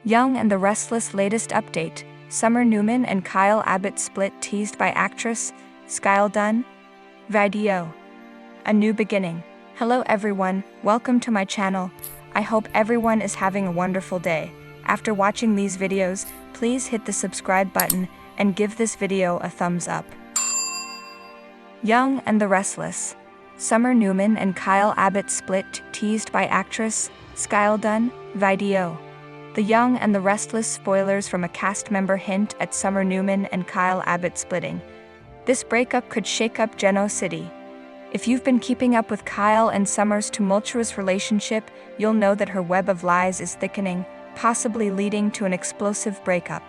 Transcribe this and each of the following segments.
Young and the Restless latest update. Summer Newman and Kyle Abbott split, teased by actress Escalating. Video. A new beginning. Hello everyone, welcome to my channel. I hope everyone is having a wonderful day. After watching these videos, please hit the subscribe button and give this video a thumbs up. Young and the Restless. Summer Newman and Kyle Abbott split, teased by actress Escalating. Video. The Young and the Restless spoilers from a cast member hint at Summer Newman and Kyle Abbott splitting. This breakup could shake up Genoa City. If you've been keeping up with Kyle and Summer's tumultuous relationship, you'll know that her web of lies is thickening, possibly leading to an explosive breakup.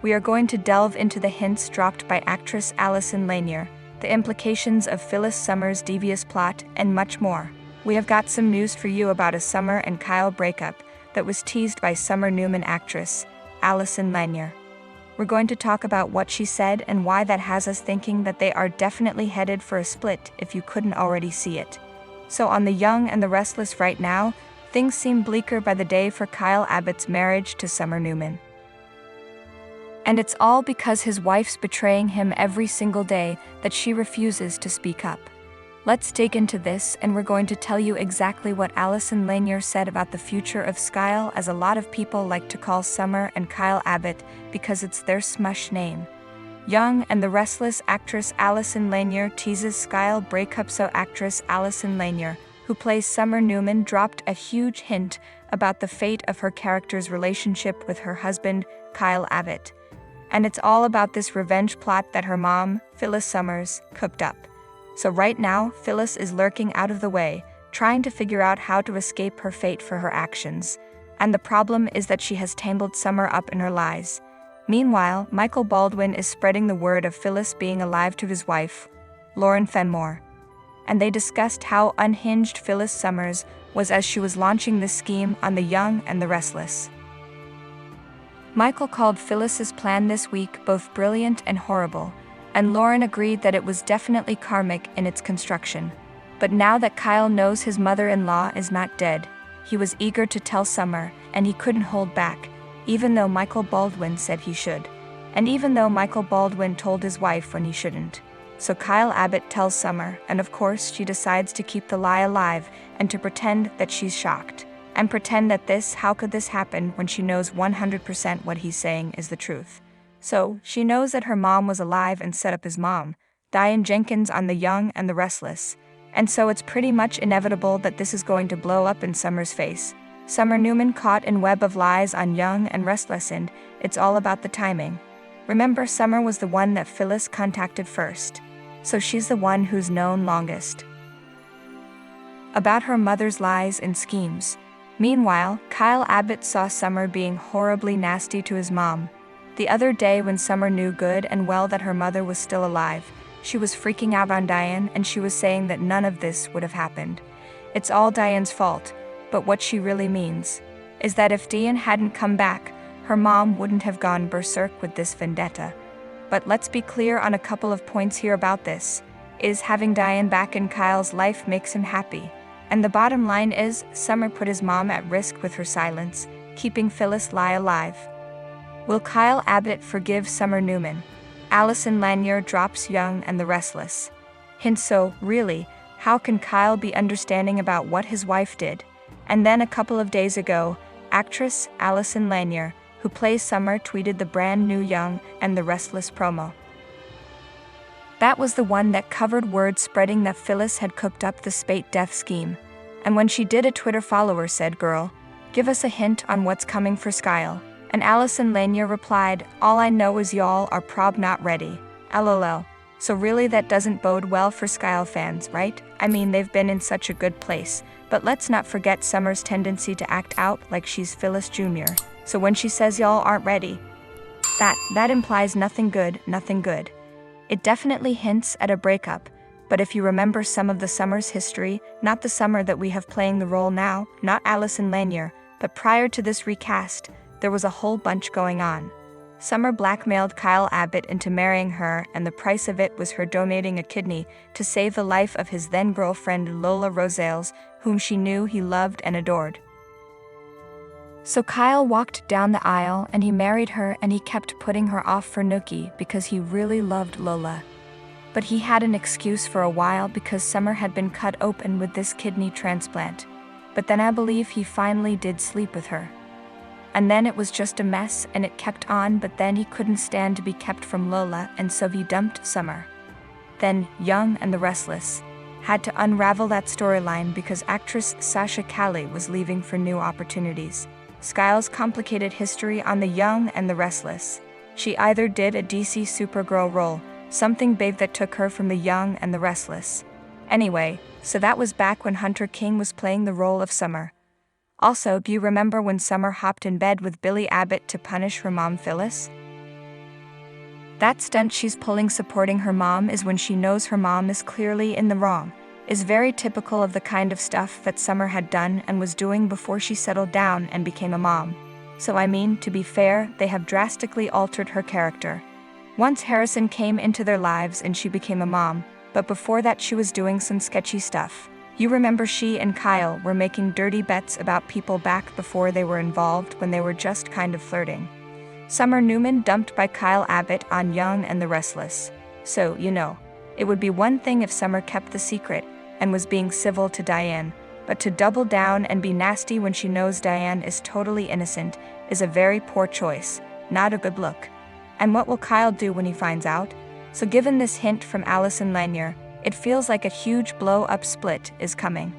We are going to delve into the hints dropped by actress Alison Lanier, the implications of Phyllis Summer's devious plot, and much more. We have got some news for you about a Summer and Kyle breakup that was teased by Summer Newman actress Alison Lanier. We're going to talk about what she said and why that has us thinking that they are definitely headed for a split if you couldn't already see it. So on The Young and the Restless right now, things seem bleaker by the day for Kyle Abbott's marriage to Summer Newman. And it's all because his wife's betraying him every single day that she refuses to speak up. Let's dig into this, and we're going to tell you exactly what Alison Lanier said about the future of Skyle, as a lot of people like to call Summer and Kyle Abbott because it's their smush name. Young and the Restless actress Alison Lanier teases Skyle breakup. So actress Alison Lanier, who plays Summer Newman, dropped a huge hint about the fate of her character's relationship with her husband, Kyle Abbott. And it's all about this revenge plot that her mom, Phyllis Summers, cooked up. So right now, Phyllis is lurking out of the way, trying to figure out how to escape her fate for her actions. And the problem is that she has tangled Summer up in her lies. Meanwhile, Michael Baldwin is spreading the word of Phyllis being alive to his wife, Lauren Fenmore. And they discussed how unhinged Phyllis Summers was as she was launching this scheme on The Young and the Restless. Michael called Phyllis's plan this week both brilliant and horrible, and Lauren agreed that it was definitely karmic in its construction. But now that Kyle knows his mother-in-law is not dead, he was eager to tell Summer, and he couldn't hold back, even though Michael Baldwin said he should. And even though Michael Baldwin told his wife when he shouldn't. So Kyle Abbott tells Summer, and of course she decides to keep the lie alive and to pretend that she's shocked. And pretend that how could this happen when she knows 100% what he's saying is the truth. So, she knows that her mom was alive and set up his mom, Diane Jenkins, on The Young and the Restless. And so it's pretty much inevitable that this is going to blow up in Summer's face. Summer Newman caught in web of lies on Young and Restless, and it's all about the timing. Remember, Summer was the one that Phyllis contacted first. So she's the one who's known longest about her mother's lies and schemes. Meanwhile, Kyle Abbott saw Summer being horribly nasty to his mom. The other day, when Summer knew good and well that her mother was still alive, she was freaking out on Diane, and she was saying that none of this would have happened. It's all Diane's fault, but what she really means is that if Diane hadn't come back, her mom wouldn't have gone berserk with this vendetta. But let's be clear on a couple of points here about this. Is having Diane back in Kyle's life makes him happy. And the bottom line is, Summer put his mom at risk with her silence, keeping Phyllis' lie alive. Will Kyle Abbott forgive Summer Newman? Alison Lanier drops Young and the Restless. Hint. So, really, how can Kyle be understanding about what his wife did? And then a couple of days ago, actress Alison Lanier, who plays Summer, tweeted the brand new Young and the Restless promo. That was the one that covered word spreading that Phyllis had cooked up the spate death scheme. And when she did, a Twitter follower said, "Girl, give us a hint on what's coming for Skyle." And Alison Lanier replied, "All I know is y'all are prob not ready. LOL. So really that doesn't bode well for Skyle fans, right? I mean, they've been in such a good place. But let's not forget Summer's tendency to act out like she's Phyllis Jr. So when she says y'all aren't ready, that implies nothing good, nothing good. It definitely hints at a breakup. But if you remember some of the Summer's history, not the Summer that we have playing the role now, not Alison Lanier, but prior to this recast, there was a whole bunch going on. Summer blackmailed Kyle Abbott into marrying her, and the price of it was her donating a kidney to save the life of his then-girlfriend Lola Rosales, whom she knew he loved and adored. So Kyle walked down the aisle and he married her, and he kept putting her off for Nookie because he really loved Lola. But he had an excuse for a while because Summer had been cut open with this kidney transplant. But then I believe he finally did sleep with her. And then it was just a mess and it kept on, but then he couldn't stand to be kept from Lola, and so he dumped Summer. Then, Young and the Restless had to unravel that storyline because actress Sasha Calle was leaving for new opportunities. Skiles' complicated history on the Young and the Restless. She either did a DC Supergirl role, something big that took her from the Young and the Restless. Anyway, so that was back when Hunter King was playing the role of Summer. Also, do you remember when Summer hopped in bed with Billy Abbott to punish her mom Phyllis? That stunt she's pulling supporting her mom is when she knows her mom is clearly in the wrong, is very typical of the kind of stuff that Summer had done and was doing before she settled down and became a mom. So I mean, to be fair, they have drastically altered her character. Once Harrison came into their lives and she became a mom, but before that she was doing some sketchy stuff. You remember she and Kyle were making dirty bets about people back before they were involved when they were just kind of flirting. Summer Newman dumped by Kyle Abbott on Young and the Restless. So, it would be one thing if Summer kept the secret and was being civil to Diane, but to double down and be nasty when she knows Diane is totally innocent is a very poor choice, not a good look. And what will Kyle do when he finds out? So given this hint from Allison Lanier, it feels like a huge blow-up split is coming.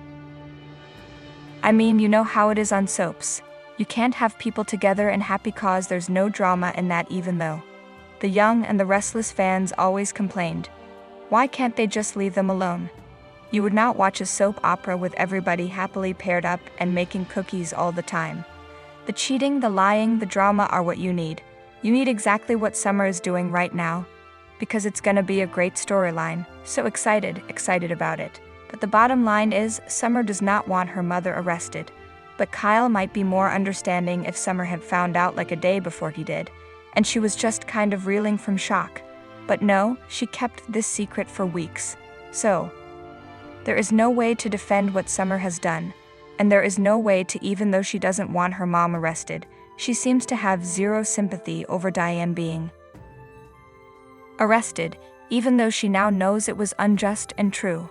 I mean, you know how it is on soaps. You can't have people together and happy cause there's no drama in that, even though the Young and the Restless fans always complained. Why can't they just leave them alone? You would not watch a soap opera with everybody happily paired up and making cookies all the time. The cheating, the lying, the drama are what you need. You need exactly what Summer is doing right now, because it's gonna be a great storyline. So excited about it. But the bottom line is, Summer does not want her mother arrested. But Kyle might be more understanding if Summer had found out like a day before he did, and she was just kind of reeling from shock. But no, she kept this secret for weeks. So there is no way to defend what Summer has done, and there is no way to, even though she doesn't want her mom arrested, she seems to have zero sympathy over Diane being arrested, even though she now knows it was unjust and true.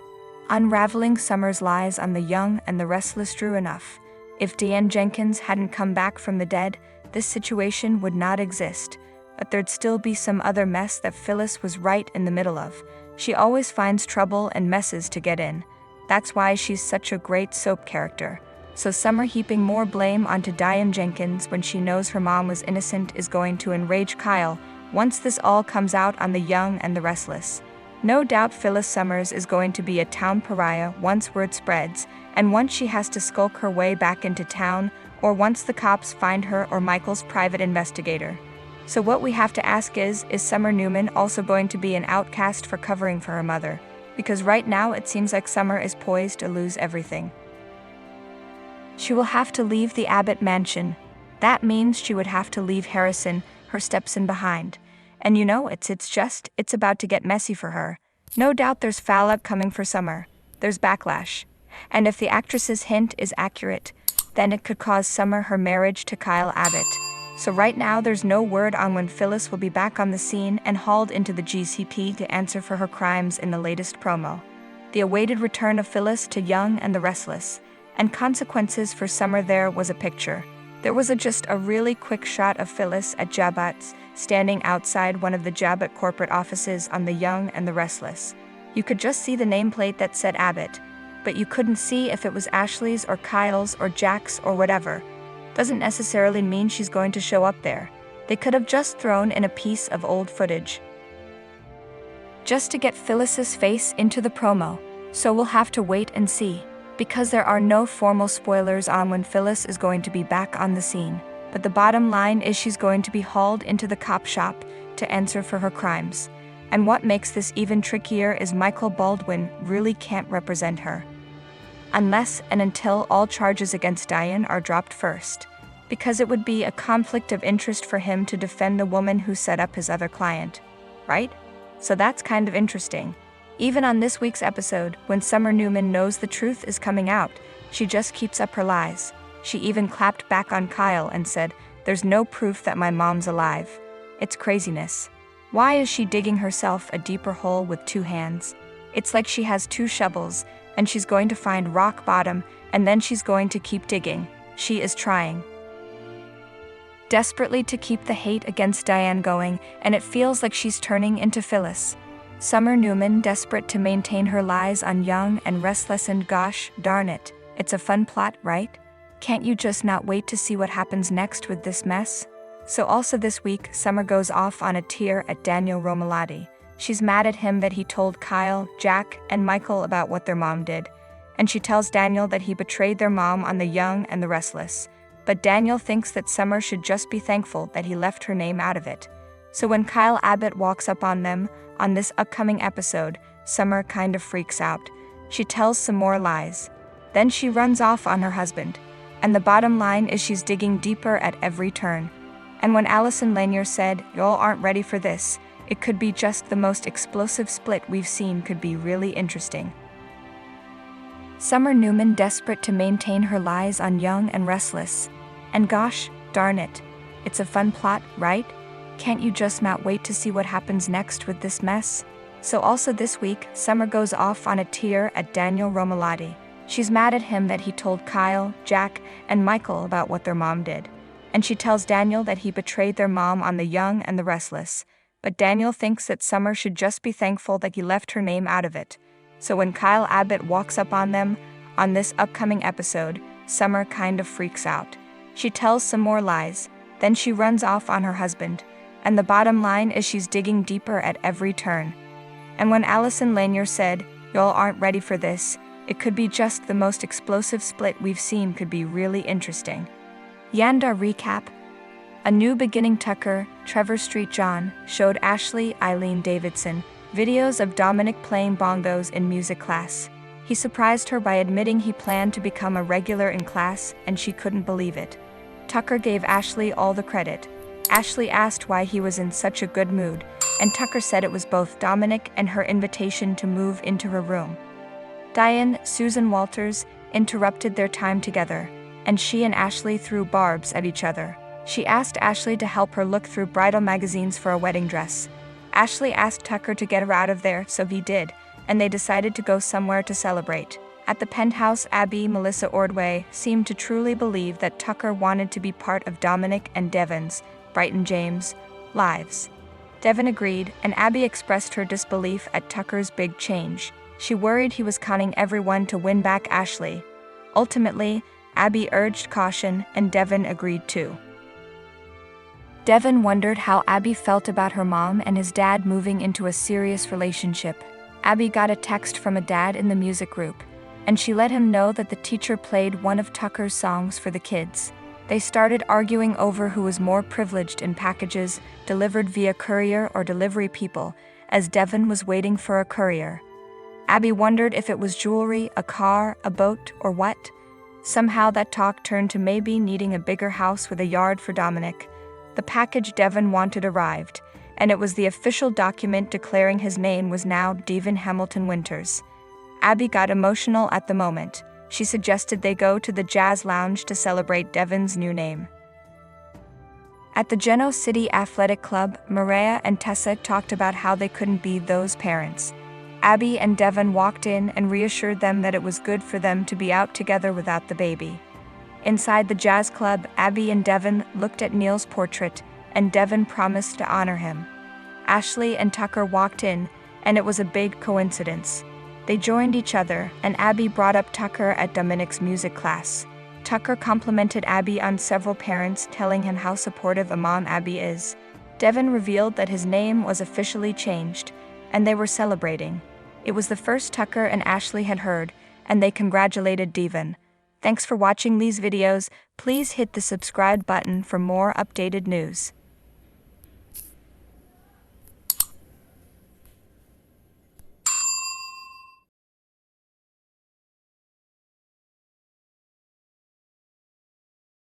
Unraveling Summer's lies on the Young and the Restless true enough. If Diane Jenkins hadn't come back from the dead, this situation would not exist, but there'd still be some other mess that Phyllis was right in the middle of. She always finds trouble and messes to get in. That's why she's such a great soap character. So Summer heaping more blame onto Diane Jenkins when she knows her mom was innocent is going to enrage Kyle once this all comes out on the Young and the Restless. No doubt Phyllis Summers is going to be a town pariah once word spreads, and once she has to skulk her way back into town, or once the cops find her or Michael's private investigator. So what we have to ask is Summer Newman also going to be an outcast for covering for her mother? Because right now it seems like Summer is poised to lose everything. She will have to leave the Abbott mansion. That means she would have to leave Harrison, her stepson, behind. And it's about to get messy for her. No doubt there's fallout coming for Summer. There's backlash. And if the actress's hint is accurate, then it could cause Summer her marriage to Kyle Abbott. So right now there's no word on when Phyllis will be back on the scene and hauled into the GCP to answer for her crimes in the latest promo. The awaited return of Phyllis to Young and the Restless, and consequences for Summer. There was a picture. There was just a really quick shot of Phyllis at Jabbat's, standing outside one of the Jabbat corporate offices on the Young and the Restless. You could just see the nameplate that said Abbott, but you couldn't see if it was Ashley's or Kyle's or Jack's or whatever. Doesn't necessarily mean she's going to show up there. They could have just thrown in a piece of old footage just to get Phyllis's face into the promo. So we'll have to wait and see, because there are no formal spoilers on when Phyllis is going to be back on the scene. But the bottom line is she's going to be hauled into the cop shop to answer for her crimes. And what makes this even trickier is Michael Baldwin really can't represent her, unless and until all charges against Diane are dropped first, because it would be a conflict of interest for him to defend the woman who set up his other client, right? So that's kind of interesting. Even on this week's episode, when Summer Newman knows the truth is coming out, she just keeps up her lies. She even clapped back on Kyle and said, "There's no proof that my mom's alive. It's craziness. Why is she digging herself a deeper hole with 2 hands? It's like she has 2 shovels, and she's going to find rock bottom, and then she's going to keep digging. She is trying desperately to keep the hate against Diane going, and it feels like she's turning into Phyllis. Summer Newman, desperate to maintain her lies on Young and Restless, and gosh darn it, it's a fun plot, right? Can't you just not wait to see what happens next with this mess?" So also this week, Summer goes off on a tear at Daniel Romalotti. She's mad at him that he told Kyle, Jack, and Michael about what their mom did, and she tells Daniel that he betrayed their mom on the Young and the Restless. But Daniel thinks that Summer should just be thankful that he left her name out of it. So when Kyle Abbott walks up on them on this upcoming episode, Summer kind of freaks out. She tells some more lies. Then she runs off on her husband. And the bottom line is she's digging deeper at every turn. And when Allison Lanier said, "Y'all aren't ready for this, it could be just the most explosive split we've seen, could be really interesting." Summer Newman, desperate to maintain her lies on Young and Restless. And gosh darn it, it's a fun plot, right? Can't you just not wait to see what happens next with this mess? So also this week, Summer goes off on a tear at Daniel Romalotti. She's mad at him that he told Kyle, Jack, and Michael about what their mom did. And she tells Daniel that he betrayed their mom on the Young and the Restless. But Daniel thinks that Summer should just be thankful that he left her name out of it. So when Kyle Abbott walks up on them on this upcoming episode, Summer kind of freaks out. She tells some more lies. Then she runs off on her husband. And the bottom line is she's digging deeper at every turn. And when Allison Lanier said, "Y'all aren't ready for this, it could be just the most explosive split we've seen, could be really interesting." Yanda recap. A New Beginning Tucker, Trevor Street John, showed Ashley Eileen Davidson videos of Dominic playing bongos in music class. He surprised her by admitting he planned to become a regular in class, and she couldn't believe it. Tucker gave Ashley all the credit. Ashley asked why he was in such a good mood, and Tucker said it was both Dominic and her invitation to move into her room. Diane Susan Walters interrupted their time together, and she and Ashley threw barbs at each other. She asked Ashley to help her look through bridal magazines for a wedding dress. Ashley asked Tucker to get her out of there, so he did, and they decided to go somewhere to celebrate. At the penthouse, Abby Melissa Ordway seemed to truly believe that Tucker wanted to be part of Dominic and Devon's, Brighton James, lives. Devon agreed, and Abby expressed her disbelief at Tucker's big change. She worried he was conning everyone to win back Ashley. Ultimately, Abby urged caution, and Devon agreed too. Devon wondered how Abby felt about her mom and his dad moving into a serious relationship. Abby got a text from a dad in the music group, and she let him know that the teacher played one of Tucker's songs for the kids. They started arguing over who was more privileged in packages delivered via courier or delivery people, as Devon was waiting for a courier. Abby wondered if it was jewelry, a car, a boat, or what. Somehow that talk turned to maybe needing a bigger house with a yard for Dominic. The package Devon wanted arrived, and it was the official document declaring his name was now Devon Hamilton Winters. Abby got emotional at the moment. She suggested they go to the Jazz Lounge to celebrate Devon's new name. At the Genoa City Athletic Club, Maria and Tessa talked about how they couldn't be those parents. Abby and Devon walked in and reassured them that it was good for them to be out together without the baby. Inside the jazz club, Abby and Devon looked at Neil's portrait, and Devon promised to honor him. Ashley and Tucker walked in, and it was a big coincidence. They joined each other, and Abby brought up Tucker at Dominic's music class. Tucker complimented Abby on several parents, telling him how supportive a mom Abby is. Devon revealed that his name was officially changed, and they were celebrating. It was the first Tucker and Ashley had heard, and they congratulated Devon. Thanks for watching these videos. Please hit the subscribe button for more updated news.